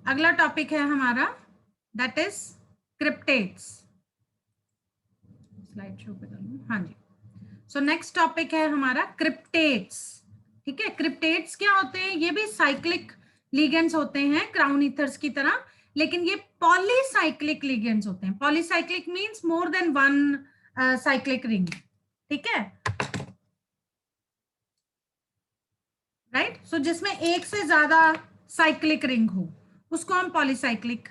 अगला टॉपिक है हमारा दैट इज क्रिप्टेट्स। स्लाइड शो पे कर लूं, हाँ जी। सो नेक्स्ट टॉपिक है हमारा क्रिप्टेट्स। ठीक है, क्रिप्टेट्स क्या होते हैं? ये भी साइक्लिक लिगेंड्स होते हैं क्राउन ईथर्स की तरह, लेकिन ये पॉलीसाइक्लिक लिगेंड्स होते हैं। Polycyclic means more than one cyclic ring. ठीक है, राइट। सो जिसमें एक से ज्यादा साइक्लिक रिंग हो उसको हम पॉलीसाइक्लिक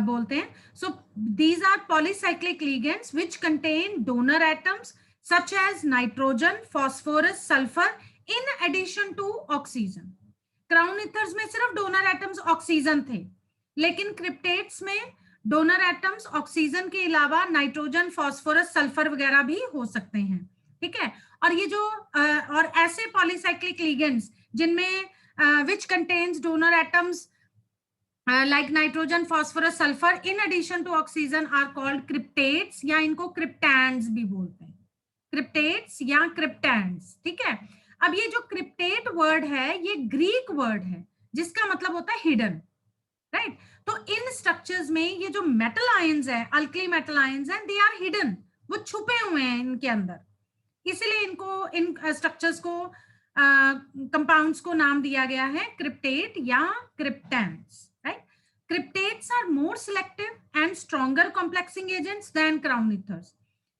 बोलते हैं। So these are polycyclic ligands which contain donor atoms such as nitrogen, phosphorus, sulphur in addition to oxygen. Crown ethers में सिर्फ डोनर एटम्स ऑक्सीजन थे, लेकिन क्रिप्टेट्स में डोनर एटम्स ऑक्सीजन के अलावा नाइट्रोजन, फॉस्फोरस, सल्फर वगैरह भी हो सकते हैं। ठीक है, और ये जो और ऐसे पॉलीसाइक्लिक लिगेंड्स जिनमें which contains donor atoms like nitrogen, phosphorus, sulfur in addition to oxygen are called cryptates, या इनको क्रिप्टैंड्स भी बोलते हैं, क्रिप्टेट्स या क्रिप्टैंड्स। ठीक है, अब ये जो क्रिप्टेट वर्ड है ये ग्रीक वर्ड है जिसका मतलब होता है हिडन, राइट। तो इन स्ट्रक्चर्स में ये जो मेटल आयंस है, अल्कली मेटल आयंस हैं, दे आर हिडन, वो छुपे हुए हैं इनके अंदर, इसीलिए इनको इन स्ट्रक्चर्स को कंपाउंड्स को नाम दिया गया है क्रिप्टेट या cryptands, right. Cryptates are more selective and stronger complexing agents than crown ethers.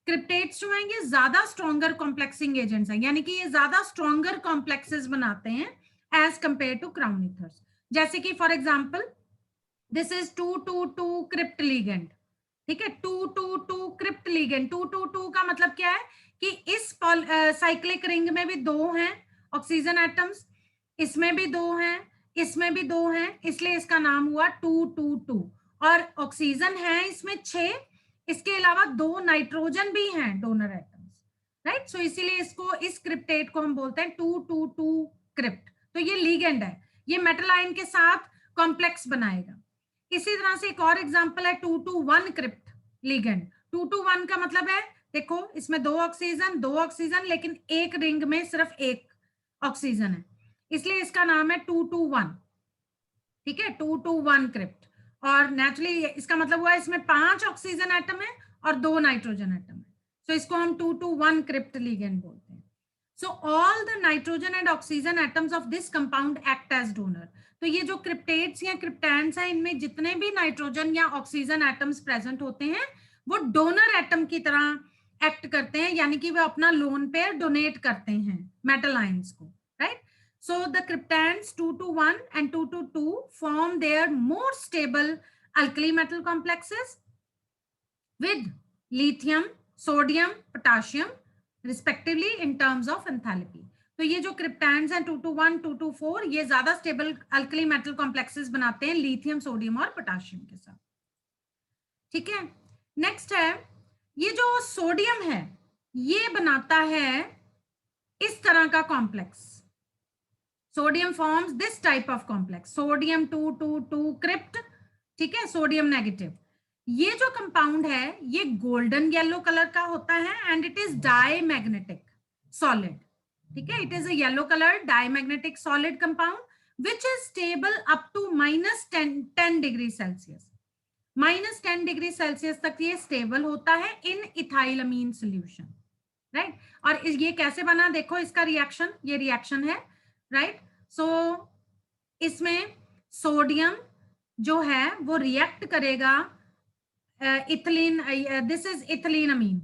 Cryptates जो हैं ये ज्यादा स्ट्रॉन्गर कॉम्प्लेक्सिंग एजेंट्स हैं, यानी कि ये ज्यादा स्ट्रॉन्गर कॉम्प्लेक्सेस बनाते हैं as compare to crown ethers. जैसे कि for example this is 222 crypt ligand. ठीक है, 222 क्रिप्ट लिगेंड। 222 का मतलब क्या है कि इस साइक्लिक रिंग में भी दो हैं ऑक्सीजन एटम्स, इसमें भी दो हैं, इसमें भी दो हैं, इसलिए इसका नाम हुआ 222। और ऑक्सीजन है इसमें 6, इसके अलावा दो नाइट्रोजन भी हैं डोनर एटम्स, राइट। सो इसीलिए इसको, इस क्रिप्टेट को हम बोलते हैं 222 क्रिप्ट। तो ये लिगेंड है, ये मेटल आयन के साथ कॉम्प्लेक्स बनाएगा। इसी तरह से एक और एग्जांपल है 221 क्रिप्ट लिगेंड। 221 का मतलब है, देखो इसमें दो ऑक्सीजन, लेकिन एक रिंग में सिर्फ एक ऑक्सीजन है, इसलिए इसका नाम है 221। ठीक है, 221 क्रिप्ट। और नेचुरली इसका मतलब हुआ इसमें 5 ऑक्सीजन एटम है और 2 नाइट्रोजन एटम है, सो इसको हम 221 क्रिप्ट लिगेंड बोलते हैं। So all the nitrogen and oxygen atoms of this compound act as donor. तो ये जो क्रिप्टेट्स या क्रिप्टैंड्स हैं, इनमें जितने भी नाइट्रोजन या ऑक्सीजन एटम्स प्रेजेंट होते हैं वो डोनर एटम की तरह एक्ट करते हैं, यानी कि वो अपना लोन पेयर डोनेट करते हैं मेटल आयंस को, right. So the cryptands 221 and 222 form their more stable alkali metal complexes with lithium, sodium, potassium respectively in terms of enthalpy. तो ये जो क्रिप्टैंड्स हैं 221, 224, ये ज्यादा स्टेबल अल्कली मेटल कॉम्प्लेक्सेस बनाते हैं लिथियम, सोडियम और पोटाशियम के साथ। ठीक है, नेक्स्ट है ये जो सोडियम है ये बनाता है इस तरह का complex. Sodium forms this type of complex, sodium 222 crypt. ठीक है, सोडियम नेगेटिव। ये जो कंपाउंड है ये गोल्डन येलो कलर का होता है and it is diamagnetic solid. ठीक है, it is a yellow colour diamagnetic solid compound which is stable up to -10 degree Celsius. -10 degree Celsius तक ये स्टेबल होता है इन इथाइलमीन सोल्यूशन, राइट। और ये कैसे बना, देखो इसका रिएक्शन, ये रिएक्शन है, राइट। सो इसमें सोडियम जो है वो रिएक्ट करेगा इथिलीन, दिस इज इथिलीन अमीन।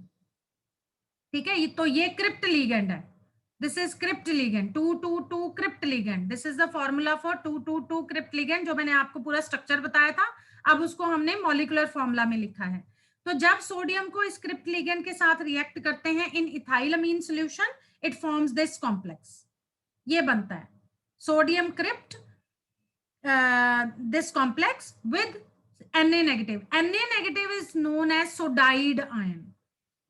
ठीक है, तो ये क्रिप्ट लिगेंड है, this is crypt ligand, 222 crypt ligand. This is the formula for 222 crypt ligand, जो मैंने आपको पूरा स्ट्रक्चर बताया था, अब उसको हमने मॉलिक्यूलर फॉर्मूला में लिखा है। तो जब सोडियम को इस क्रिप्ट लिगेंड के साथ रिएक्ट करते हैं in ethylamine solution, it forms this complex, ये बनता है sodium crypt this complex with Na negative. Na negative is known as sodide ion.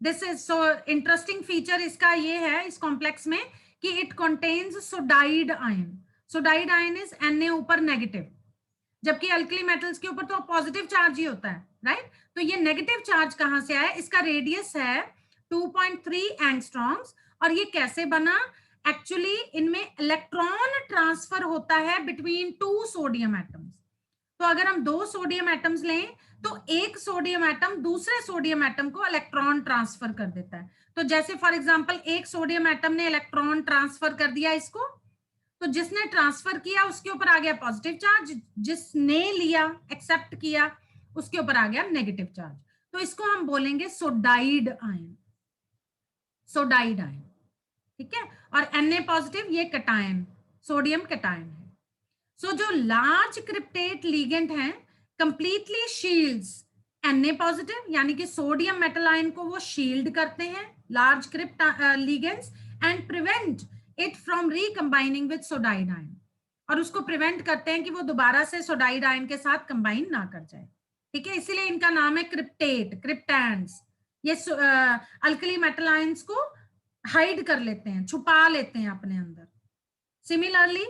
This is so interesting feature इसका ये है इस कॉम्प्लेक्स में कि it contains sodide ion. Sodide ion is Na ऊपर नेगेटिव, जबकि अल्कली मेटल्स के ऊपर तो पॉजिटिव चार्ज ही होता है, राइट। तो ये नेगेटिव चार्ज कहां से आया, इसका रेडियस है 2.3 एंगस्ट्रॉम्स। और ये कैसे बना, एक्चुअली इनमें इलेक्ट्रॉन ट्रांसफर होता है बिटवीन 2 सोडियम एटम्स। तो अगर हम 2 सोडियम एटम्स लें तो एक सोडियम एटम दूसरे सोडियम एटम को इलेक्ट्रॉन ट्रांसफर कर देता है। तो जैसे फॉर एग्जांपल एक सोडियम एटम ने इलेक्ट्रॉन ट्रांसफर कर दिया इसको, तो जिसने ट्रांसफर किया उसके ऊपर आ गया पॉजिटिव चार्ज, जिसने लिया एक्सेप्ट किया उसके ऊपर आ गया नेगेटिव चार्ज। तो इसको हम बोलेंगे सोडाइड आयन, सोडाइड आयन, ठीक है। और Na पॉजिटिव ये कटायन, सोडियम कटायन है। सो जो लार्ज क्रिप्टेट लीगेंड हैं कंप्लीटली शील्ड्स Na पॉजिटिव, यानी कि सोडियम मेटल आयन को वो शील्ड करते हैं large crypt ligands, and prevent it from recombining with sodide ion, और उसको प्रिवेंट करते हैं कि वो दोबारा से सोडाइड आयन के साथ कंबाइन ना कर जाए, ठीक है। इसीलिए इनका नाम है क्रिप्टेट, क्रिप्टेंस। ये अल्कली मेटल आयंस को हाइड कर लेते हैं, छुपा लेते हैं अपने अंदर। Similarly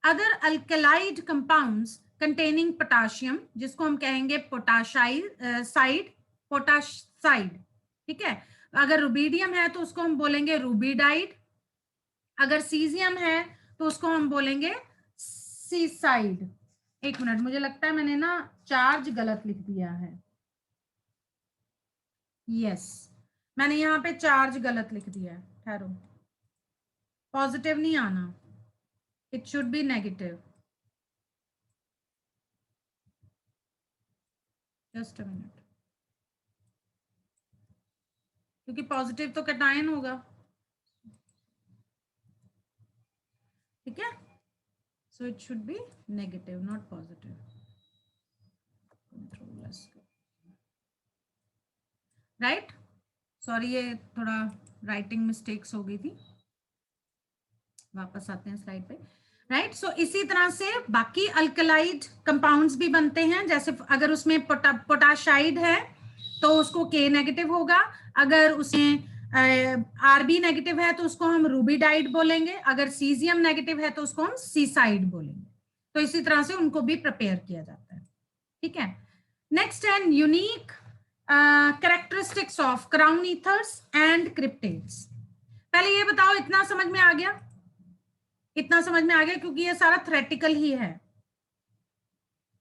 other alkaloid compounds containing potassium, जिसको हम कहेंगे पोटासाइड, पोटासाइड, ठीक है। अगर रुबीडियम है तो उसको हम बोलेंगे रुबीडाइड, अगर सीजियम है तो उसको हम बोलेंगे सीसाइड। एक मिनट, मुझे लगता है मैंने ना चार्ज गलत लिख दिया है। यस, मैंने यहाँ पे चार्ज गलत लिख दिया है, ठहरो, पॉजिटिव नहीं आना, it should be negative. Just a minute, क्योंकि पॉजिटिव तो कैटायन होगा, ठीक है। So it should be negative not positive. Control S, right. Sorry, ये थोड़ा राइटिंग मिस्टेक्स हो गई थी। वापस आते हैं स्लाइड पे, राइट। सो इसी तरह से बाकी अल्कलाइड कंपाउंड्स भी बनते हैं, जैसे अगर उसमें पोटाशाइड है तो उसको K नेगेटिव होगा, अगर उसमें Rb नेगेटिव है तो उसको हम रूबीडाइड बोलेंगे, अगर सीजियम नेगेटिव है तो उसको हम सीसाइड बोलेंगे। तो इसी तरह से उनको भी प्रिपेयर किया जाता है, ठीक है। नेक्स्ट है unique characteristics of crown ethers and cryptates. पहले ये बताओ, इतना समझ में आ गया? इतना समझ में आ गया, क्योंकि ये सारा थ्योरेटिकल ही है।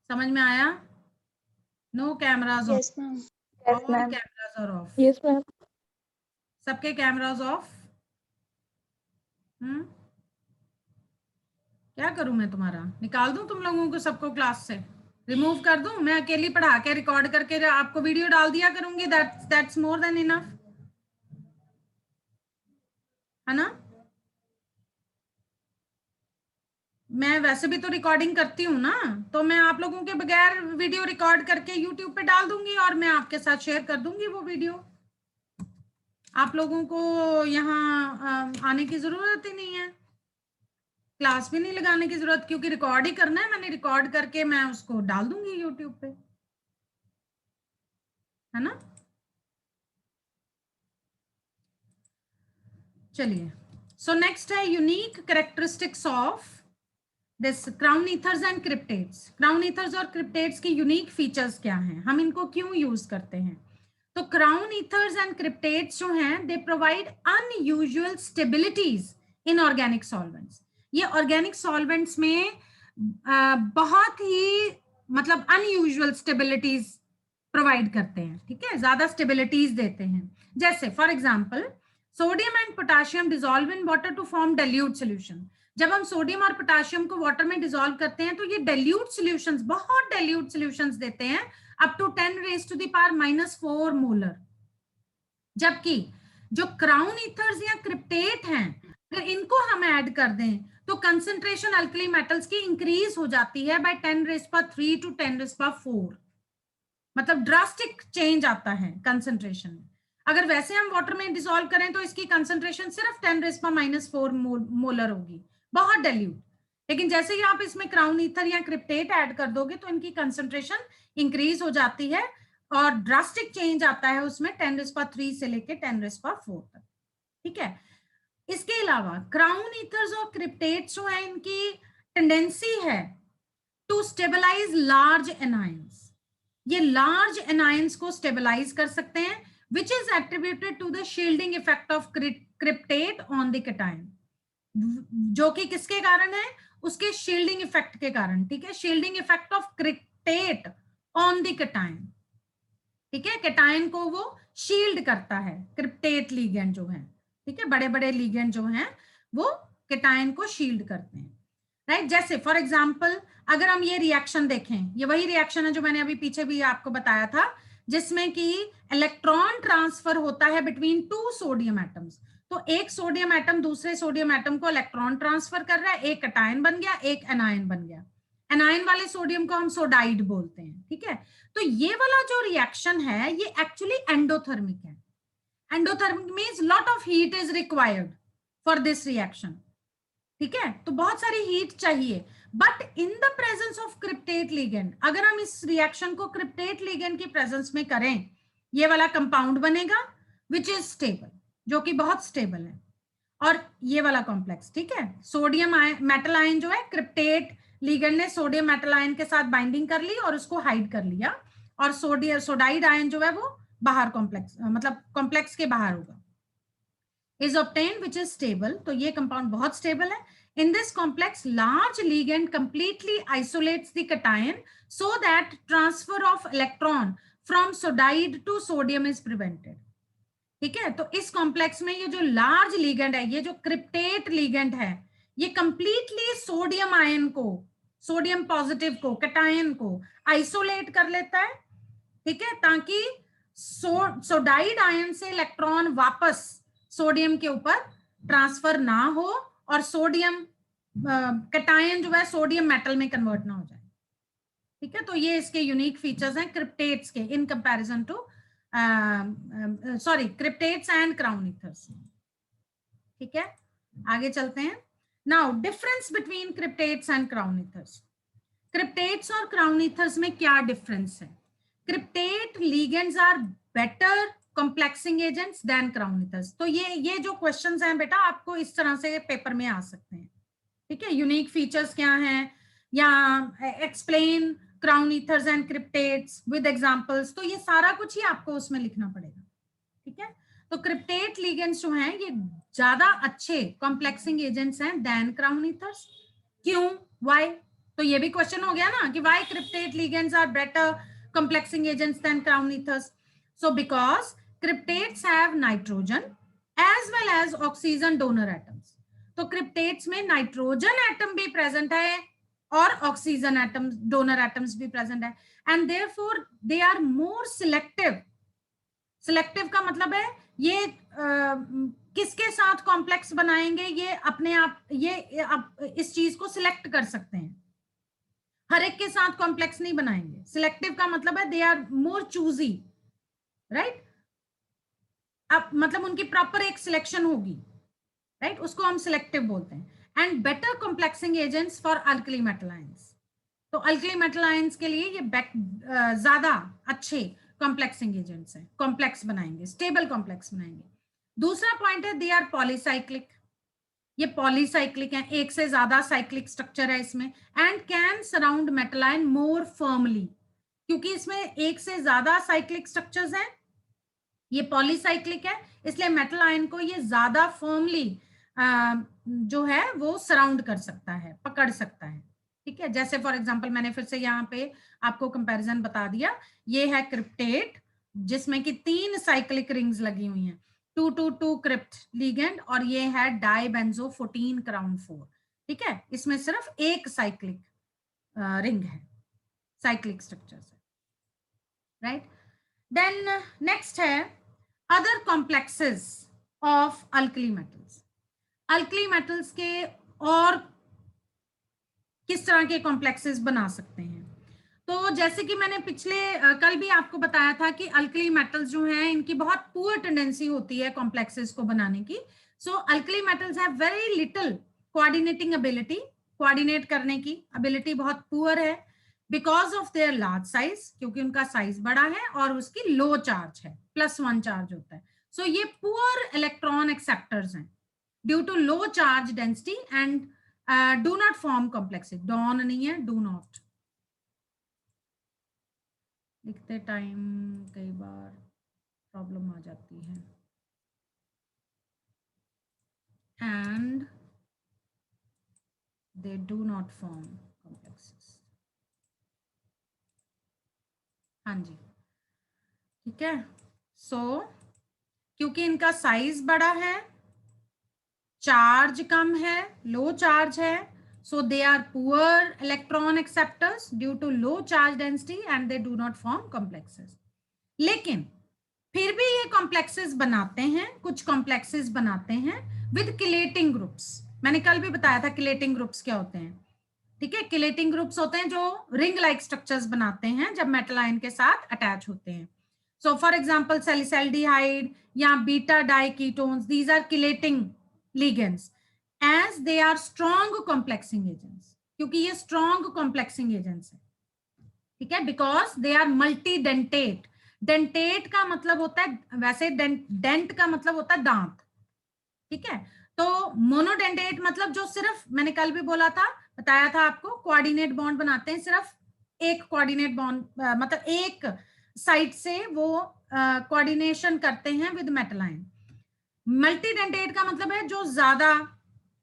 समझ में आया? No cameras on, all cameras are off. Yes ma'am. सबके कैमराज ऑफ। क्या करूं मैं, तुम्हारा निकाल दूं तुम लोगों को सबको क्लास से, रिमूव कर दूं? मैं अकेली पढ़ा के रिकॉर्ड करके आपको वीडियो डाल दिया करूंगी, दैट्स मोर देन इनफ, है ना। मैं वैसे भी तो रिकॉर्डिंग करती हूँ ना, तो मैं आप लोगों के बगैर वीडियो रिकॉर्ड करके यूट्यूब पे डाल दूंगी और मैं आपके साथ शेयर कर दूंगी वो वीडियो। आप लोगों को यहाँ आने की जरूरत ही नहीं है, क्लास भी नहीं लगाने की जरूरत, क्योंकि रिकॉर्ड ही करना है। मैंने रिकॉर्ड करके मैं उसको डाल दूंगी यूट्यूब पे, है ना। चलिए, सो नेक्स्ट है unique characteristics of this crown ethers and cryptates. Crown ethers और क्रिप्टेट्स की यूनिक फीचर्स क्या हैं, हम इनको क्यों यूज करते हैं? तो क्राउन ईथर्स एंड क्रिप्टेट्स जो हैं, they provide unusual stabilities in organic solvents. ये ऑर्गेनिक सॉल्वेंट्स में बहुत ही मतलब अनयूजुअल स्टेबिलिटीज प्रोवाइड करते हैं, ठीक है, ज्यादा स्टेबिलिटीज देते हैं। जैसे for example sodium and potassium dissolve in water to form dilute solution. जब हम सोडियम और पोटाशियम को वाटर में डिसॉल्व करते हैं तो ये डाइल्यूट सॉल्यूशंस, बहुत डाइल्यूट सॉल्यूशंस देते हैं, up to 10 raised to the power -4 molar. जबकि जो क्राउन ईथर्स या क्रिप्टेट हैं, अगर इनको हम ऐड कर दें तो कंसंट्रेशन अल्कली मेटल्स की इंक्रीज हो जाती है bye 10 raised to 3 to 10 raised to 4। मतलब ड्रास्टिक चेंज आता है कंसंट्रेशन में। अगर वैसे हम वाटर में डिसॉल्व करें तो इसकी कंसंट्रेशन सिर्फ 10 raised to -4 मोलर होगी, बहुत डाइल्यूट। लेकिन जैसे ही आप इसमें क्राउन ईथर या क्रिप्टेट ऐड कर दोगे तो इनकी कंसंट्रेशन इंक्रीज हो जाती है और ड्रास्टिक चेंज आता है उसमें 10 raised to 3 से लेके 10 raised to 4 तक, ठीक है। इसके अलावा क्राउन ईथर्स और क्रिप्टेट्स जो है, इनकी टेंडेंसी है टू स्टेबलाइज लार्ज एनायंस। ये लार्ज एनायंस को स्टेबलाइज कर सकते हैं, which is attributed to the shielding effect of cryptate on the cation, जो कि किसके कारण है? उसके शील्डिंग इफेक्ट के कारण, ठीक है। Shielding effect of cryptate on the cation. ठीक है, कैटायन को वो शील्ड करता है, क्रिप्टेट लिगेंड जो है, ठीक है, बड़े बड़े लिगेंड जो हैं वो कैटायन को शील्ड करते हैं, राइट। जैसे फॉर एग्जांपल अगर हम ये रिएक्शन देखें, ये वही रिएक्शन है जो मैंने अभी पीछे भी आपको बताया था, जिसमें कि इलेक्ट्रॉन ट्रांसफर होता है बिटवीन टू सोडियम एटम्स। तो एक सोडियम एटम दूसरे सोडियम एटम को इलेक्ट्रॉन ट्रांसफर कर रहा है, एक कैटायन बन गया, एक एनायन बन गया। एनायन वाले सोडियम को हम सोडाइड बोलते हैं, ठीक है। तो ये वाला जो रिएक्शन है ये एक्चुअली एंडोथर्मिक है। Endothermic means lot of heat is required for this reaction, ठीक है, तो बहुत सारी हीट चाहिए। But in the presence of cryptate ligand, अगर हम इस रिएक्शन को क्रिप्टेट लिगेंड की प्रेजेंस में करें, ये वाला कंपाउंड बनेगा विच इज स्टेबल, जो कि बहुत स्टेबल है। और ये वाला कॉम्प्लेक्स, ठीक है, सोडियम मेटल आयन जो है, क्रिप्टेट लिगेंड ने सोडियम मेटल आयन के साथ बाइंडिंग कर ली और उसको हाइड कर लिया, और सोडाइड आयन जो है वो बाहर कॉम्प्लेक्स, मतलब कॉम्प्लेक्स के बाहर होगा, is obtained which is stable। तो ये कंपाउंड बहुत स्टेबल है। In this complex, large ligand completely isolates the cation so that transfer of electron from sodide to sodium is prevented। ठीक है, तो इस कॉम्प्लेक्स में ये जो लार्ज लिगेंड है, ये जो क्रिप्टेट लिगेंड है, ये कंप्लीटली सोडियम आयन को, सोडियम पॉजिटिव को, कैटायन को आइसोलेट कर लेता है, ठीक है, ताकि सोडाइड आयन से इलेक्ट्रॉन वापस सोडियम के ऊपर ट्रांसफर ना हो और सोडियम कैटायन जो है सोडियम मेटल में कन्वर्ट ना हो जाए। ठीक है, तो ये इसके यूनिक फीचर्स हैं क्रिप्टेट्स के in comparison to cryptates and crown ethers. ठीक है, आगे चलते हैं। Now difference between cryptates and crown ethers. Cryptates और क्राउन ईथर्स में क्या डिफरेंस है? Cryptate ligands are better complexing agents than crown ethers. तो ये जो क्वेश्चंस हैं बेटा, आपको इस तरह से पेपर में आ सकते हैं। ठीक है, यूनिक फीचर्स क्या हैं, या explain crown ethers and cryptates with examples, तो ये सारा कुछ ही आपको उसमें लिखना पड़ेगा। ठीक है, तो क्रिप्टेट लिगेंड्स जो हैं ये ज्यादा अच्छे कॉम्प्लेक्सिंग एजेंट्स हैं देन क्राउन ईथर्स। क्यों, व्हाई? तो ये भी क्वेश्चन हो गया ना कि why cryptate ligands are better complexing agents than crown ethers? So because cryptates have nitrogen as well as oxygen donor atoms। तो क्रिप्टेट्स में नाइट्रोजन एटम भी प्रेजेंट है और ऑक्सीजन एटम, डोनर एटम्स भी प्रेजेंट है, and therefore they are more selective. Selective का मतलब है ये किसके साथ कॉम्प्लेक्स बनाएंगे, ये अपने आप ये इस चीज को सिलेक्ट कर सकते हैं, हर एक के साथ कॉम्प्लेक्स नहीं बनाएंगे। सिलेक्टिव का मतलब है they are more choosy, right. अब मतलब उनकी प्रॉपर एक सिलेक्शन होगी, राइट, उसको हम सिलेक्टिव बोलते हैं। And better complexing agents for alkali metal ions. तो अल्कली मेटल आयंस के लिए ये ज्यादा अच्छे कॉम्प्लेक्सिंग एजेंट्स हैं, कॉम्प्लेक्स बनाएंगे, स्टेबल कॉम्प्लेक्स बनाएंगे। दूसरा पॉइंट है दे आर पॉलीसाइक्लिक। ये पॉलीसाइक्लिक है, एक से ज्यादा साइक्लिक स्ट्रक्चर है इसमें, and can surround metal ion more firmly. क्योंकि इसमें एक से ज्यादा साइक्लिक स्ट्रक्चर्स हैं, ये पॉलीसाइक्लिक है, इसलिए मेटल आयन को ये ज्यादा फर्मली जो है वो सराउंड कर सकता है, पकड़ सकता है। ठीक है, जैसे फॉर एग्जांपल मैंने फिर से यहाँ पे आपको कंपैरिजन बता दिया, ये है क्रिप्टेट जिसमें कि 3 साइक्लिक रिंग्स लगी हुई हैं, 222 क्रिप्ट लिगेंड, और ये है डाइबेंजो 14 क्राउन 4। ठीक है, इसमें सिर्फ एक साइक्लिक रिंग है, साइक्लिक स्ट्रक्चर है, राइट। देन नेक्स्ट है other complexes of alkali metals. Alkali metals के और किस तरह के कॉम्प्लेक्सेस बना सकते हैं? तो जैसे कि मैंने पिछले कल भी आपको बताया था कि अल्कली मेटल्स जो हैं इनकी बहुत पुअर टेंडेंसी होती है कॉम्प्लेक्सेस को बनाने की। So alkali metals have very little coordinating ability, coordinate करने की एबिलिटी बहुत पुअर है, because of their large size, क्योंकि उनका साइज बड़ा है और उसकी लो चार्ज है, +1 चार्ज होता है। सो ये पुअर इलेक्ट्रॉन एक्सेप्टर्स हैं due to low charge density and do not form complexes. डॉन नहीं है, डू नॉट लिखते टाइम कई बार प्रॉब्लम आ जाती है। And they do not form complexes. हाँ जी, ठीक है। सो क्योंकि इनका साइज बड़ा है, चार्ज कम है, लो चार्ज है, so they are poor electron acceptors due to low charge density and they do not form complexes. लेकिन फिर भी ये कॉम्प्लेक्सेस बनाते हैं, कुछ कॉम्प्लेक्सेस बनाते हैं विद किलेटिंग ग्रुप्स। मैंने कल भी बताया था किलेटिंग ग्रुप्स क्या होते हैं, ठीक है। किलेटिंग ग्रुप्स होते हैं जो रिंग लाइक स्ट्रक्चर्स बनाते हैं जब मेटल आयन के साथ अटैच होते हैं। सो फॉर एग्जांपल सैलिसैल्डिहाइड या beta diketones, these are chelating ligands as they are strong complexing agents, क्योंकि ये स्ट्रॉन्ग कॉम्प्लेक्सिंग एजेंट्स है, ठीक है, because they are multidentate. Dentate का मतलब होता है, वैसे डेंट का मतलब होता है दांत, ठीक है। तो मोनोडेंटेट मतलब जो सिर्फ, मैंने कल भी बोला था, बताया था आपको, कोऑर्डिनेट बॉन्ड बनाते हैं, सिर्फ एक कोऑर्डिनेट बॉन्ड, मतलब एक साइड से वो कोऑर्डिनेशन करते हैं with metal ion. Multi dentate का मतलब है जो ज्यादा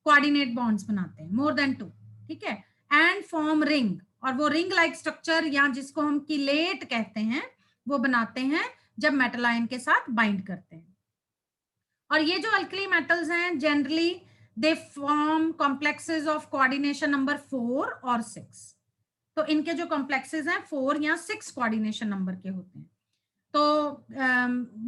कोऑर्डिनेट बॉन्ड्स बनाते हैं, मोर देन 2, ठीक है, एंड फॉर्म रिंग, और वो रिंग लाइक स्ट्रक्चर या जिसको हम किलेट कहते हैं वो बनाते हैं जब मेटल आयन के साथ बाइंड करते हैं। और ये जो अल्कली मेटल्स हैं generally they form complexes of coordination number 4 और 6। तो इनके जो कॉम्प्लेक्सेस हैं 4 या 6 कोऑर्डिनेशन नंबर के होते हैं। तो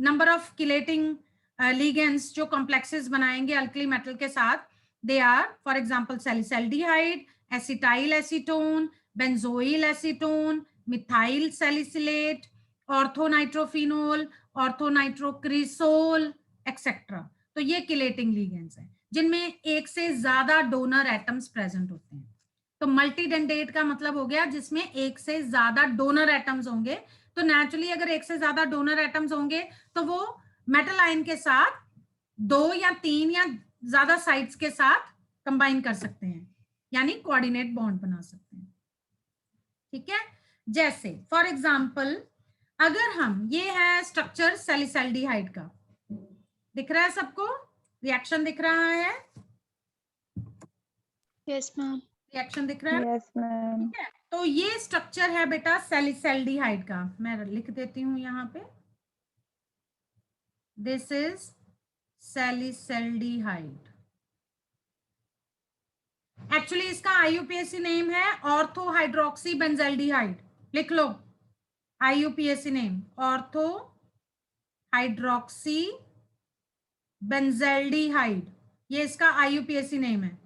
नंबर ऑफ किलेटिंग लिगेंड्स जो कॉम्प्लेक्सेस बनाएंगे अल्कली मेटल के साथ, they are for example salicylaldehyde, acetyl acetone, benzoyl acetone, methyl salicylate, orthonitrophenol, orthonitrocresol etcetera. तो ये किलेटिंग लिगेंड्स हैं जिनमें एक से ज्यादा डोनर एटम्स प्रेजेंट होते हैं। तो मल्टीडेंटेट का मतलब हो गया जिसमें एक से ज्यादा डोनर एटम्स होंगे। तो नेचुरली अगर एक से ज्यादा डोनर एटम्स होंगे तो वो मेटल आयन के साथ 2 या 3 या ज्यादा साइड्स के साथ कंबाइन कर सकते हैं, यानी कोऑर्डिनेट बॉन्ड बना सकते हैं, ठीक है। जैसे फॉर एग्जांपल अगर हम, ये है स्ट्रक्चर सैलिसैल्डिहाइड का, दिख रहा है सबको, रिएक्शन दिख रहा है? Yes ma'am. रिएक्शन दिख रहा है? Yes ma'am. ठीक है, तो ये स्ट्रक्चर है बेटा सैलिसैल्डिहाइड का, मैं लिख देती हूं यहाँ पे, दिस इज सैलिसैल्डिहाइड। एक्चुअली इसका आईयूपीएसी नेम है ऑर्थो हाइड्रोक्सी बेंजल्डिहाइड, लिख लो IUPAC name ortho hydroxy benzaldehyde, ये इसका आईयूपीएसी नेम है,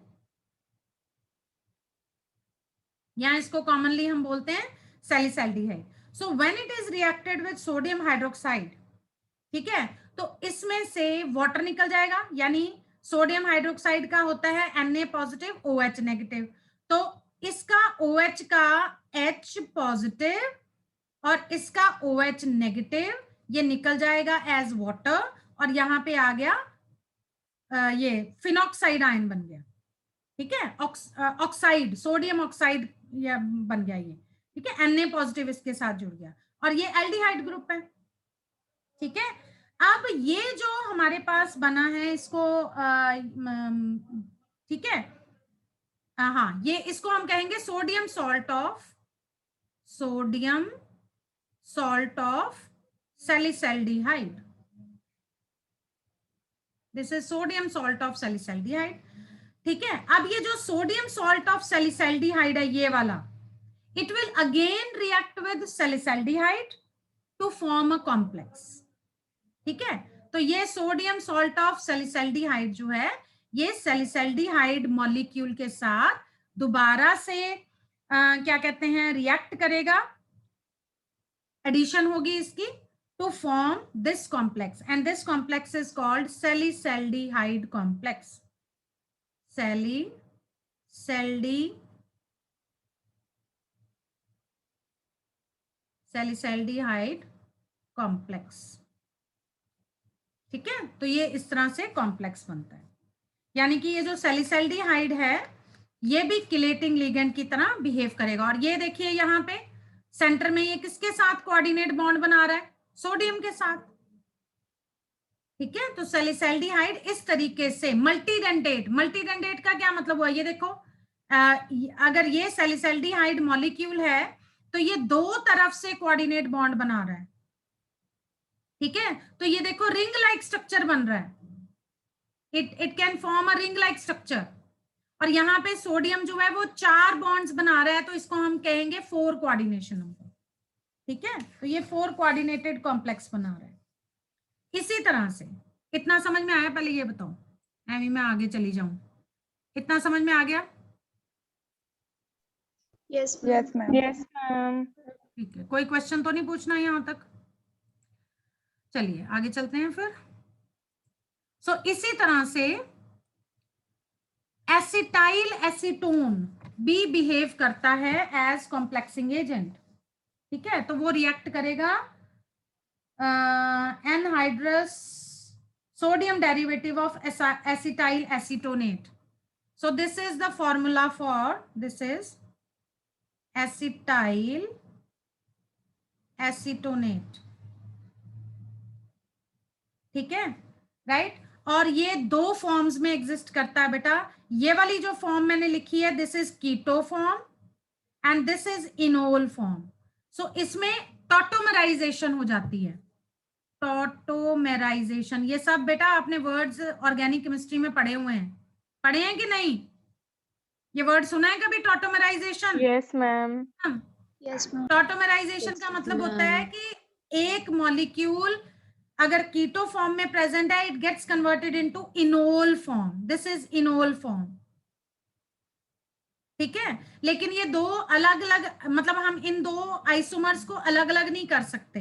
या इसको कॉमनली हम बोलते हैं salicylaldehyde. So when it is reacted with sodium hydroxide, ठीक है, तो इसमें से वाटर निकल जाएगा, यानी सोडियम हाइड्रोक्साइड का होता है Na पॉजिटिव OH नेगेटिव, तो इसका OH का H पॉजिटिव और इसका OH नेगेटिव ये निकल जाएगा एज वाटर, और यहाँ पे आ गया ये फिनॉक्साइड आयन बन गया, ठीक है, ऑक्साइड, सोडियम ऑक्साइड या बन गया ये, ठीक है, Na पॉजिटिव इसके साथ जुड़ गया, और ये एल्डिहाइड ग्रुप है, ठीक है। अब ये जो हमारे पास बना है इसको ठीक है, हाँ, ये इसको हम कहेंगे sodium salt of salicylaldehyde, this is sodium salt of salicylaldehyde, ठीक है। अब ये जो सोडियम सॉल्ट ऑफ सैलिसैल्डिहाइड है ये वाला, it will again react with salicylaldehyde to form a complex, ठीक है। तो ये सोडियम सॉल्ट ऑफ सैलिसैल्डिहाइड जो है ये सैलिसैल्डिहाइड मॉलिक्यूल के साथ दोबारा से क्या कहते हैं, रिएक्ट करेगा, एडिशन होगी इसकी, to form this complex, and this complex is called salicylaldehyde complex, salicylaldehyde complex, ठीक है। तो ये इस तरह से कॉम्प्लेक्स बनता है, यानी कि ये जो सैलिसैल्डिहाइड है ये भी किलेटिंग लिगेंड की तरह बिहेव करेगा। और ये देखिए यहाँ पे सेंटर में ये किसके साथ कोऑर्डिनेट बॉन्ड बना रहा है, सोडियम के साथ, ठीक है। तो सैलिसैल्डिहाइड इस तरीके से मल्टीडेंटेट का क्या मतलब हुआ, ये देखो, अगर ये सैलिसैल्डिहाइड मॉलिक्यूल है तो ये दो तरफ से कोऑर्डिनेट बॉन्ड बना रहा है, ठीक है। तो ये देखो रिंग लाइक स्ट्रक्चर बन रहा है, it can form a ring like structure. और यहाँ पे सोडियम जो है वो 4 बॉन्ड्स बना रहा है, तो इसको हम कहेंगे 4 कोऑर्डिनेशन नंबर, ठीक है। तो ये 4 कोऑर्डिनेटेड कॉम्प्लेक्स बना रहा है। इसी तरह से, इतना समझ में आया? पहले ये बताओ, एमी मैं आगे चली जाऊं, इतना समझ में आ गया? Yes ma'am. Yes ma'am. ठीक है, कोई क्वेश्चन तो नहीं पूछना यहां तक? चलिए आगे चलते हैं फिर। इसी तरह से एसिटाइल एसीटोन भी बिहेव करता है एज कॉम्प्लेक्सिंग एजेंट, ठीक है। तो वो रिएक्ट करेगा anhydrous sodium derivative of acetyl acetonate. So this is the formula for, this is acetyl acetonate, ठीक है, राइट। और ये दो फॉर्म्स में एग्जिस्ट करता है बेटा। ये वाली जो फॉर्म मैंने लिखी है, this is keto form and this is enol form. So इसमें टॉटोमराइजेशन हो जाती है, टॉटोमराइजेशन। ये सब बेटा आपने वर्ड्स ऑर्गेनिक केमिस्ट्री में पढ़े हुए हैं, पढ़े हैं कि नहीं? ये वर्ड सुना है कभी, tautomerization? Yes ma'am. Yes ma'am. Tautomerization का मतलब होता है कि एक मॉलिक्यूल अगर कीटो फॉर्म में प्रेजेंट है, it gets converted into enol form, this is enol form, ठीक है। लेकिन ये दो अलग अलग, मतलब हम इन दो आइसोमर्स को अलग अलग नहीं कर सकते,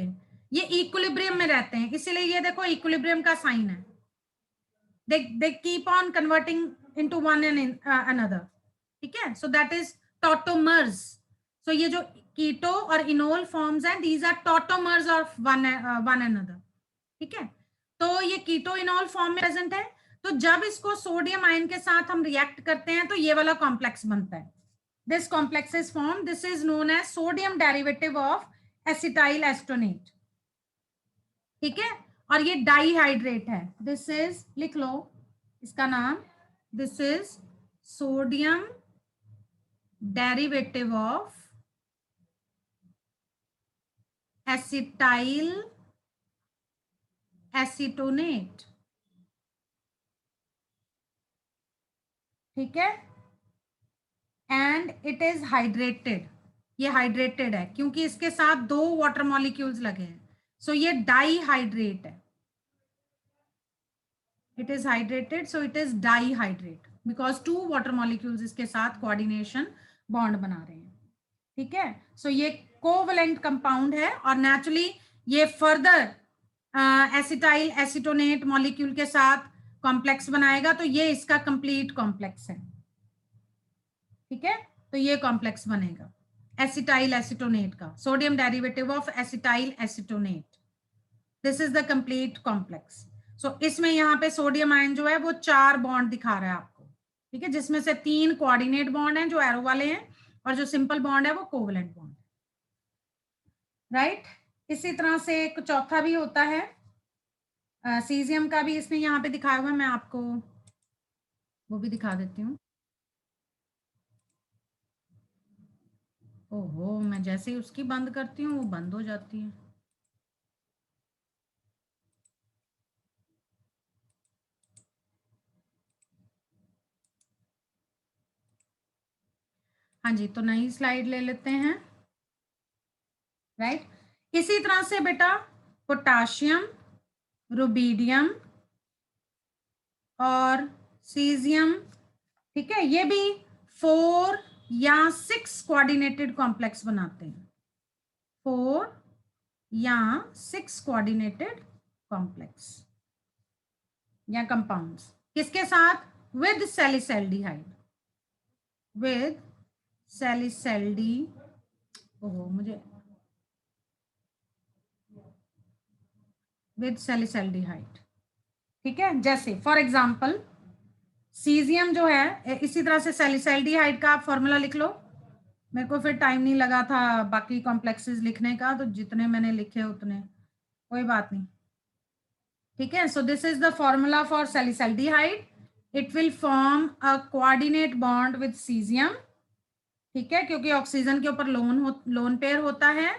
ये इक्विलिब्रियम में रहते हैं, इसीलिए ये देखो इक्विलिब्रियम का साइन है, they keep on converting into one and another, ठीक है। So that is tautomers. So ये जो कीटो और इनोल फॉर्म्स हैं, these are tautomers of one another, ठीक है। तो ये कीटो इनोल फॉर्म में प्रेजेंट है, तो जब इसको सोडियम आयन के साथ हम रिएक्ट करते हैं तो ये वाला कॉम्प्लेक्स बनता है, this complex is form, this is known as sodium derivative of acetyl acetonate, ठीक है। और ये डाईहाइड्रेट है, दिस इज, लिख लो इसका नाम, this is sodium derivative of acetyl acetonate, ठीक है। एंड इट इज हाइड्रेटेड, ये हाइड्रेटेड है क्योंकि इसके साथ 2 वाटर मॉलिक्यूल्स लगे हैं, सो ये डाईहाइड्रेट है, it is hydrated, so it is dihydrate because 2 water molecules इसके साथ कोऑर्डिनेशन बॉन्ड बना रहे हैं, ठीक है। सो ये कोवलेंट कंपाउंड है और नेचुरली ये फर्दर एसिटाइल एसीटोनेट मॉलिक्यूल के साथ कॉम्प्लेक्स बनाएगा, तो ये इसका कंप्लीट कॉम्प्लेक्स है, ठीक है। तो ये कॉम्प्लेक्स बनेगा एसिटाइल एसीटोनेट का, sodium derivative of acetyl acetonate, this is the complete complex. So इसमें यहाँ पे सोडियम आयन जो है वो 4 बॉन्ड दिखा रहा है आपको, ठीक है, जिसमें से 3 कोऑर्डिनेट बॉन्ड हैं जो एरो वाले हैं, और जो सिंपल बॉन्ड है वो कोवलेंट बॉन्ड, राइट। इसी तरह से एक चौथा भी होता है, सीजियम का भी इसमें यहाँ पे दिखाया हुआ है, मैं आपको वो भी दिखा देती हूँ। ओहो, मैं जैसे ही उसकी बंद करती हूँ वो बंद हो जाती है। हाँ जी, तो नई स्लाइड ले लेते हैं, राइट। इसी तरह से बेटा पोटाशियम, रुबीडियम और सीजियम, ठीक है, ये भी 4 या 6 कोऑर्डिनेटेड कॉम्प्लेक्स बनाते हैं, 4 या 6 कोऑर्डिनेटेड कॉम्प्लेक्स या कंपाउंड्स, किसके साथ? विद सैलिसैल्डिहाइड, विद सैलिसैल्डी, ओहो मुझे, विद सैलिसैल्डिहाइड, ठीक है। जैसे फॉर एग्जांपल सीजियम जो है, इसी तरह से सैलिसैल्डिहाइड का आप फॉर्मूला लिख लो, मेरे को फिर टाइम नहीं लगा था बाकी कॉम्प्लेक्सेस लिखने का, तो जितने मैंने लिखे उतने, कोई बात नहीं, ठीक है। So this is the formula for salicylaldehyde, it will form a coordinate bond with caesium, ठीक है, क्योंकि ऑक्सीजन के ऊपर लोन पेयर होता है।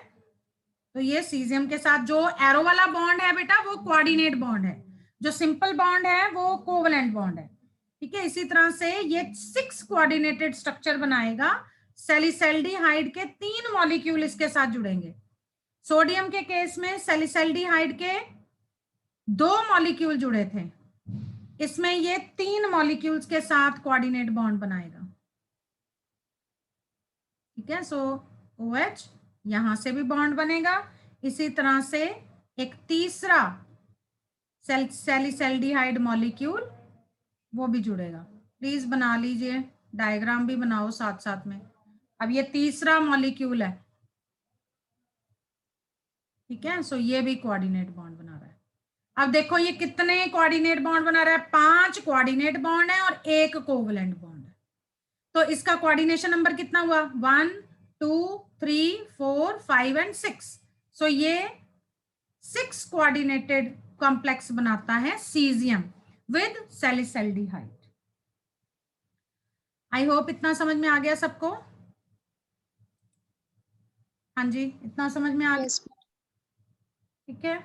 तो ये सीजियम के साथ जो एरो वाला बॉन्ड है बेटा वो कोऑर्डिनेट बॉन्ड है, जो सिंपल बॉन्ड है वो कोवलेंट बॉन्ड है। ठीक है, इसी तरह से ये 6 कोऑर्डिनेटेड स्ट्रक्चर बनाएगा। सैलिसैल्डिहाइड के 3 मॉलिक्यूल इसके साथ जुड़ेंगे। सोडियम के केस में सैलिसैल्डिहाइड के 2 मॉलिक्यूल जुड़े थे, इसमें ये 3 मॉलिक्यूल्स के साथ कोऑर्डिनेट बॉन्ड बनाएगा। ठीक है, सो OH यहां से भी बॉन्ड बनेगा। इसी तरह से एक तीसरा सैलिसैल्डिहाइड मॉलिक्यूल वो भी जुड़ेगा। प्लीज बना लीजिए, डायग्राम भी बनाओ साथ साथ में। अब ये तीसरा मॉलिक्यूल है। ठीक है, सो ये भी कोऑर्डिनेट बॉन्ड बना रहा है। अब देखो ये कितने कोऑर्डिनेट बॉन्ड बना रहा है, 5 कोऑर्डिनेट बॉन्ड है और 1 कोवलेंट बॉन्ड है। तो इसका कोऑर्डिनेशन नंबर कितना हुआ, 1 2 3 4 5 एंड 6। सो ये 6 कोऑर्डिनेटेड कॉम्प्लेक्स बनाता है सीजियम विद सैलिसैल्डिहाइड। आई होप इतना समझ में आ गया सबको। हाँ जी, इतना समझ में आ गया। Yes, ma'am. ठीक है,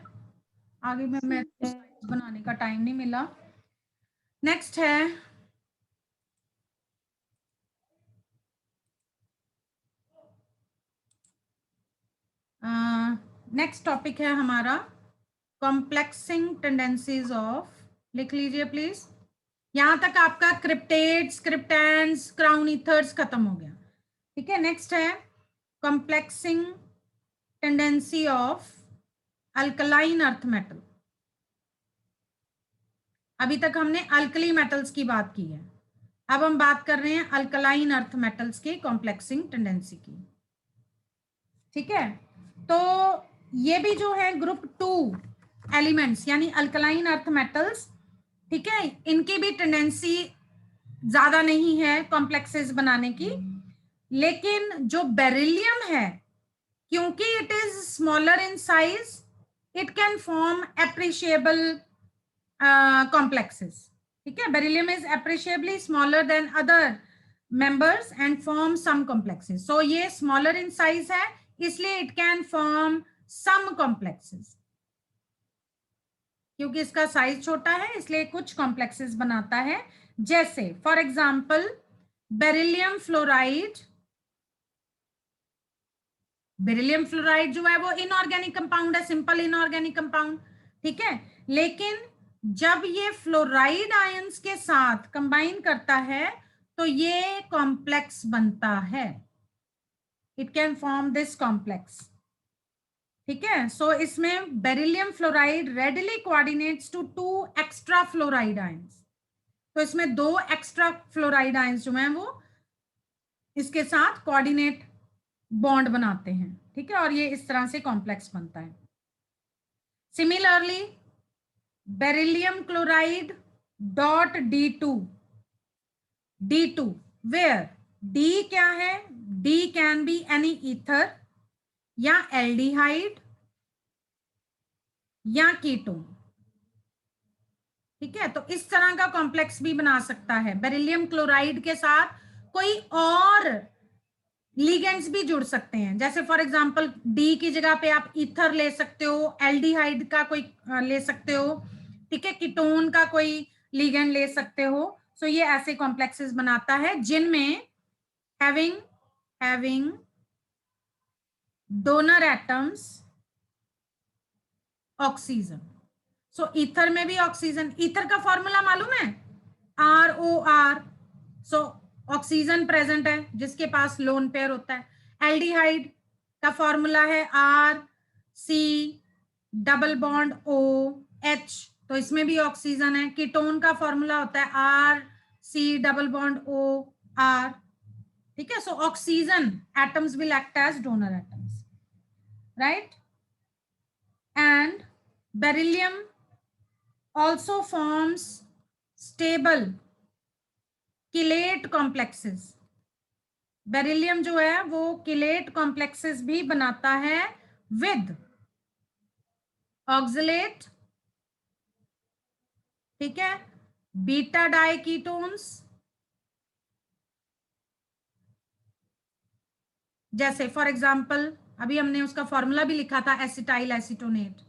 आगे में मैं स्लाइड्स बनाने का टाइम नहीं मिला। नेक्स्ट है नेक्स्ट टॉपिक है हमारा कॉम्प्लेक्सिंग टेंडेंसीज ऑफ, लिख लीजिए प्लीज। यहां तक आपका क्रिप्टेड्स, क्रिप्टेंस, क्राउन ईथर्स खत्म हो गया। ठीक है, नेक्स्ट है complexing tendency of alkaline earth metal. अभी तक हमने अल्कली मेटल्स की बात की है, अब हम बात कर रहे हैं अल्कलाइन अर्थ मेटल्स की कॉम्प्लेक्सिंग टेंडेंसी की। ठीक है, तो ये भी जो है ग्रुप 2 एलिमेंट्स यानी अल्कलाइन अर्थ मेटल्स, ठीक है, इनकी भी टेंडेंसी ज्यादा नहीं है कॉम्प्लेक्सेस बनाने की। लेकिन जो बेरिलियम है, क्योंकि it is smaller in size, it can form appreciable complexes. ठीक है, beryllium is appreciably smaller than other members and form some complexes. So ये smaller in size है, इसलिए it can form some complexes. क्योंकि इसका size छोटा है इसलिए कुछ कॉम्प्लेक्सेस बनाता है। जैसे for example beryllium fluoride. Beryllium fluoride जो है वो इनऑर्गेनिक कंपाउंड है, सिंपल इनऑर्गेनिक कंपाउंड। ठीक है, लेकिन जब ये फ्लोराइड आयंस के साथ कंबाइन करता है तो ये कॉम्प्लेक्स बनता है, it can form this complex. ठीक है, सो इसमें beryllium fluoride readily coordinates to 2 extra fluoride ions. तो इसमें 2 एक्स्ट्रा फ्लोराइड आयंस जो हैं वो इसके साथ कोऑर्डिनेट बॉन्ड बनाते हैं। ठीक है, और ये इस तरह से कॉम्प्लेक्स बनता है। Similarly beryllium chloride dot D2 where D क्या है, D can be any ether या एल्डिहाइड या कीटोन। ठीक है, तो इस तरह का कॉम्प्लेक्स भी बना सकता है। बेरिलियम क्लोराइड के साथ कोई और लिगेंड्स भी जुड़ सकते हैं, जैसे फॉर एग्जांपल डी की जगह पे आप ईथर ले सकते हो, एल्डिहाइड का कोई ले सकते हो। ठीक है, कीटोन का कोई लिगेंड ले सकते हो। सो ये ऐसे कॉम्प्लेक्सेस बनाता है जिनमें हैविंग डोनर एटम्स ऑक्सीजन। सो ईथर में भी ऑक्सीजन, ईथर का फॉर्मूला मालूम है, ROR। सो ऑक्सीजन प्रेजेंट है जिसके पास लोन पेयर होता है। एल्डिहाइड का फॉर्मूला है RC डबल बॉन्ड OH, तो इसमें भी ऑक्सीजन है। कीटोन का फॉर्मूला होता है RC डबल बॉन्ड OR। ठीक है, so oxygen atoms will act as donor atoms, right. And beryllium also forms stable chelates complexes। Beryllium जो है वो किलेट कॉम्प्लेक्सेस भी बनाता है विद ऑक्सलेट, ठीक है, बीटा डाइकीटोन्स जैसे फॉर एग्जांपल अभी हमने उसका फॉर्मूला भी लिखा था, एसिटाइल एसीटोनेट।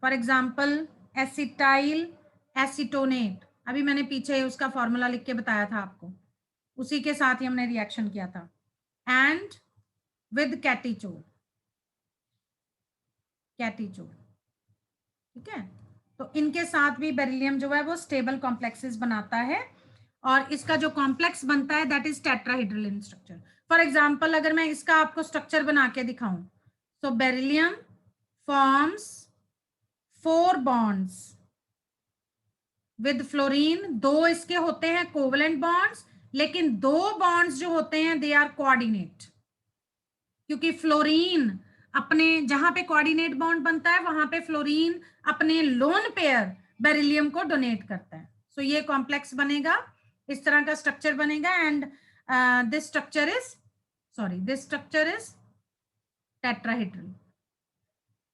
फॉर एग्जांपल एसिटाइल एसीटोनेट, अभी मैंने पीछे उसका फॉर्मूला लिख के बताया था आपको, उसी के साथ ही हमने रिएक्शन किया था। एंड विद कैटिचोल, कैटिचोल, ठीक है। तो इनके साथ भी बेरिलियम जो है वो स्टेबल कॉम्प्लेक्सेस बनाता है, और इसका जो कॉम्प्लेक्स बनता है that is tetrahedral in structure. For example अगर मैं इसका आपको स्ट्रक्चर बना के दिखाऊं, so beryllium forms 4 bonds with fluorine. 2 इसके होते हैं कोवेलेंट बॉन्ड्स, लेकिन 2 बॉन्ड्स जो होते हैं दे आर कोऑर्डिनेट, क्योंकि फ्लोरीन अपने जहां पे कोऑर्डिनेट बॉन्ड बनता है वहां पे फ्लोरीन अपने लोन पेयर बेरिलियम को डोनेट करता है। सो ये कॉम्प्लेक्स बनेगा, इस तरह का स्ट्रक्चर बनेगा। And this structure is tetrahedral.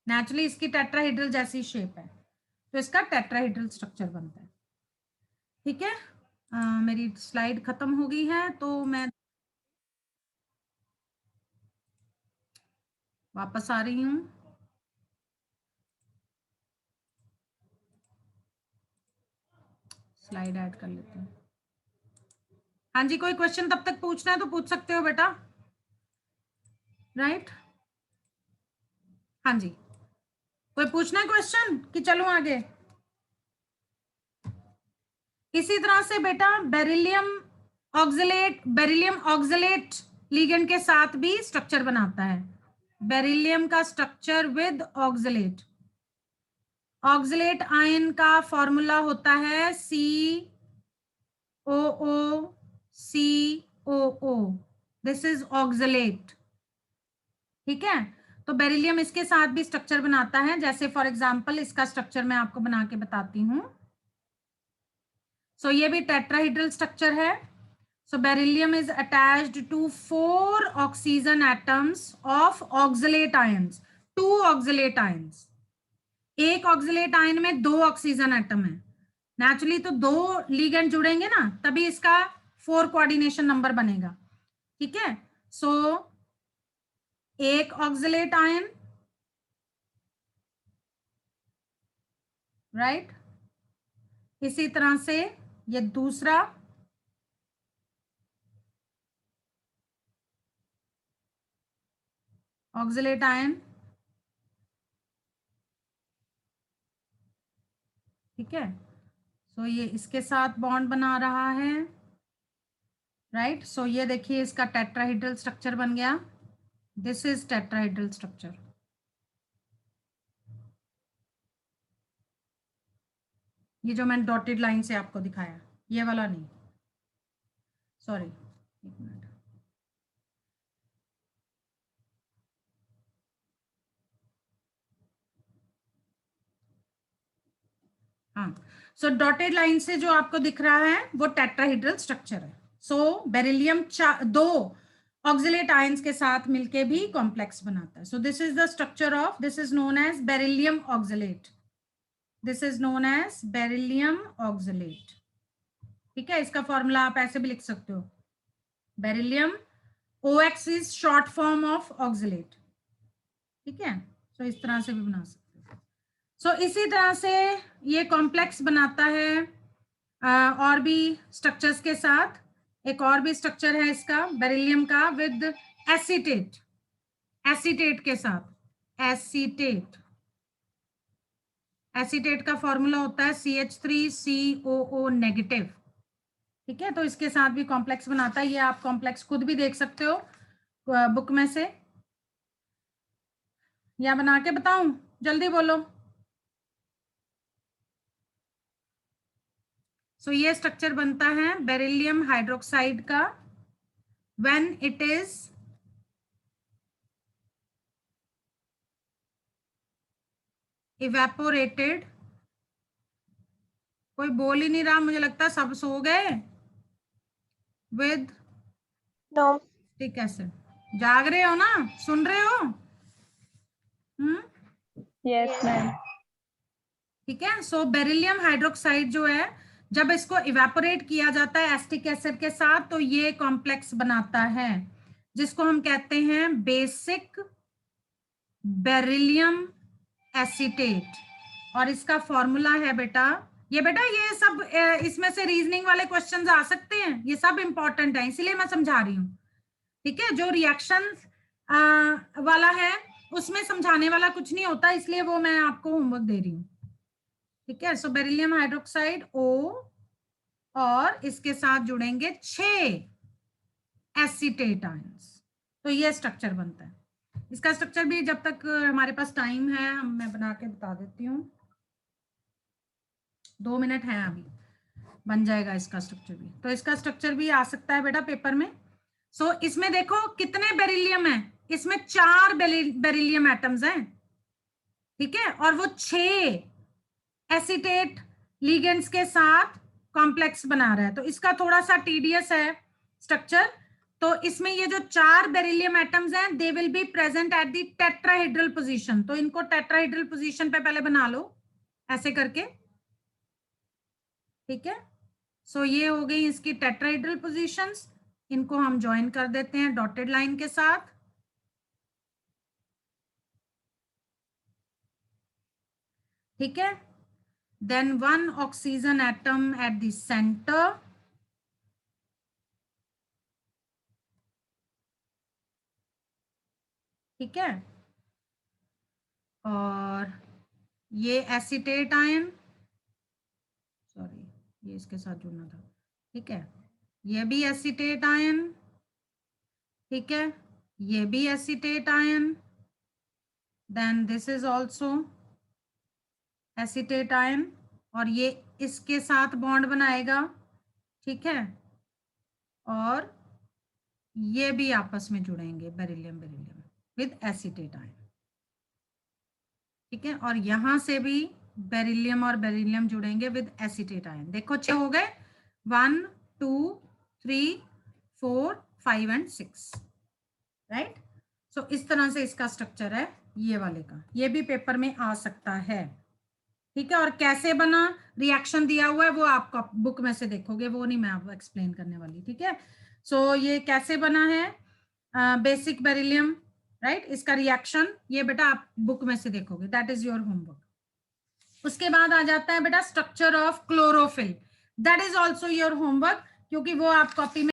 Naturally इसकी टेट्राहेड्रल जैसी शेप है, तो इसका टेट्राहेड्रल स्ट्रक्चर बनता है, ठीक है। मेरी स्लाइड खत्म हो गई है, तो मैं वापस आ रही हूँ। स्लाइड ऐड कर लेते हैं। हाँ जी, कोई क्वेश्चन तब तक पूछना है तो पूछ सकते हो बेटा, राइट। हाँ जी, कोई पूछना है क्वेश्चन कि चलो आगे। इसी तरह से बेटा बेरिलियम ऑक्सलेट लिगेंड के साथ भी स्ट्रक्चर बनाता है। बेरिलियम का structure with oxalate, oxalate ion का फॉर्मूला होता है COO, दिस इज ऑक्सलेट, ठीक है। तो बेरिलियम इसके साथ भी स्ट्रक्चर बनाता है, जैसे फॉर एग्जांपल इसका स्ट्रक्चर मैं आपको बना के बताती हूं। सो ये भी टेट्राहेड्रल स्ट्रक्चर है। So beryllium is attached to 4 oxygen atoms of oxalate ions, 2 oxalate ions. एक ऑक्सलेट आयन में 2 ऑक्सीजन एटम है, नेचुरली तो 2 लिगेंड जुड़ेंगे ना, तभी इसका 4 कोऑर्डिनेशन नंबर बनेगा, ठीक है। सो एक ऑक्सलेट आयन, राइट, इसी तरह से ये दूसरा ऑक्सलेट आयन, ठीक है। सो ये इसके साथ बॉन्ड बना रहा है, राइट। सो ये देखिए इसका टेट्राहेड्रल स्ट्रक्चर बन गया, दिस इज टेट्राहेड्रल स्ट्रक्चर। ये जो मैंने डॉटेड लाइन से आपको दिखाया, ये वाला नहीं, सॉरी, एक मिनट। हाँ, सो डॉटेड लाइन से जो आपको दिख रहा है वो टेट्राहेड्रल स्ट्रक्चर है। सो बेरिलियम 2 ऑक्सलेट आयंस के साथ मिलके भी कॉम्प्लेक्स बनाता है। So this is the structure of, this is known as beryllium oxalate, this is known as beryllium oxalate, ठीक है। इसका फॉर्मूला आप ऐसे भी लिख सकते हो, beryllium OX is short form of oxalate, ठीक है। सो इस तरह से भी बना सकते हो। सो इसी तरह से ये कॉम्प्लेक्स बनाता है और भी स्ट्रक्चर्स के साथ। एक और भी स्ट्रक्चर है इसका बेरिलियम का विद एसीटेट, एसीटेट के साथ, एसीटेट, एसीटेट का फॉर्मूला होता है CH3COO नेगेटिव, ठीक है। तो इसके साथ भी कॉम्प्लेक्स बनाता है, ये आप कॉम्प्लेक्स खुद भी देख सकते हो बुक में से, या बना के बताऊं, जल्दी बोलो। सो ये स्ट्रक्चर बनता है बेरिलियम हाइड्रोक्साइड का व्हेन इट इज इवेपोरेटेड। कोई बोल ही नहीं रहा, मुझे लगता सब सो गए। With No. सिट्रिक एसिड, जाग रहे हो ना, सुन रहे हो? Yes, ma'am. ठीक है। सो बेरिलियम हाइड्रोक्साइड जो है, जब इसको इवेपोरेट किया जाता है एसिटिक एसिड के साथ, तो ये कॉम्प्लेक्स बनाता है, जिसको हम कहते हैं बेसिक बेरिलियम एसीटेट, और इसका फॉर्मूला है बेटा ये सब इसमें से रीजनिंग वाले क्वेश्चंस आ सकते हैं, ये सब इंपॉर्टेंट है, इसीलिए मैं समझा रही हूँ। ठीक है, जो रिएक्शंस वाला है उसमें समझाने वाला कुछ नहीं होता, इसलिए वो मैं आपको होमवर्क दे रही हूँ। ठीक है, सो बेरिलियम हाइड्रोक्साइड O और इसके साथ जुड़ेंगे 6 एसीटेट आयंस, तो ये स्ट्रक्चर बनता है। इसका स्ट्रक्चर भी जब तक हमारे पास टाइम है मैं बना के बता देती हूँ, 2 मिनट है अभी, बन जाएगा इसका स्ट्रक्चर भी। तो इसका स्ट्रक्चर भी आ सकता है बेटा पेपर में। सो इसमें देखो कितने बेरिलियम है, इसमें 4 बेरिलियम एटम्स हैं। ठीक है, और वो 6 एसीटेट लिगेंड्स के साथ कॉम्प्लेक्स बना रहा है, तो इसका थोड़ा सा टीडियस है स्ट्रक्चर। तो इसमें ये जो 4 बेरिलियम एटम्स हैं they will be present at the tetrahedral position, तो इनको टेट्राहेड्रल पोजीशन पे पहले बना लो ऐसे करके। ठीक है, सो ये हो गई इसकी टेट्राहेड्रल पोजीशंस, इनको हम ज्वाइन कर देते हैं डॉटेड लाइन के साथ। ठीक है, then 1 oxygen atom at the centre, ठीक है, और ये एसीटेट आयन, सॉरी ये इसके साथ जुड़ना था। ठीक है, ये भी एसीटेट आयन, ठीक है, ये भी acetate ion, then this is also acetate ion, और ये इसके साथ बॉन्ड बनाएगा। ठीक है, और ये भी आपस में जुड़ेंगे beryllium beryllium with acetate ion. ठीक है, और यहां से भी बेरिलियम और बेरिलियम जुड़ेंगे विद एसीटेट आयन। देखो 6 हो गए, 1 2 3 4 5 एंड 6, राइट। सो इस तरह से इसका स्ट्रक्चर है ये वाले का, ये भी पेपर में आ सकता है। ठीक है, और कैसे बना, रिएक्शन दिया हुआ है वो आपको बुक में से देखोगे, वो नहीं मैं आपको एक्सप्लेन करने वाली। ठीक है, सो ये कैसे बना है बेसिक बेरिलियम, राइट, इसका रिएक्शन ये बेटा आप बुक में से देखोगे, दैट इज योर होमवर्क। उसके बाद आ जाता है बेटा structure of chlorophyll, that is also your homework, क्योंकि वो आप कॉपी में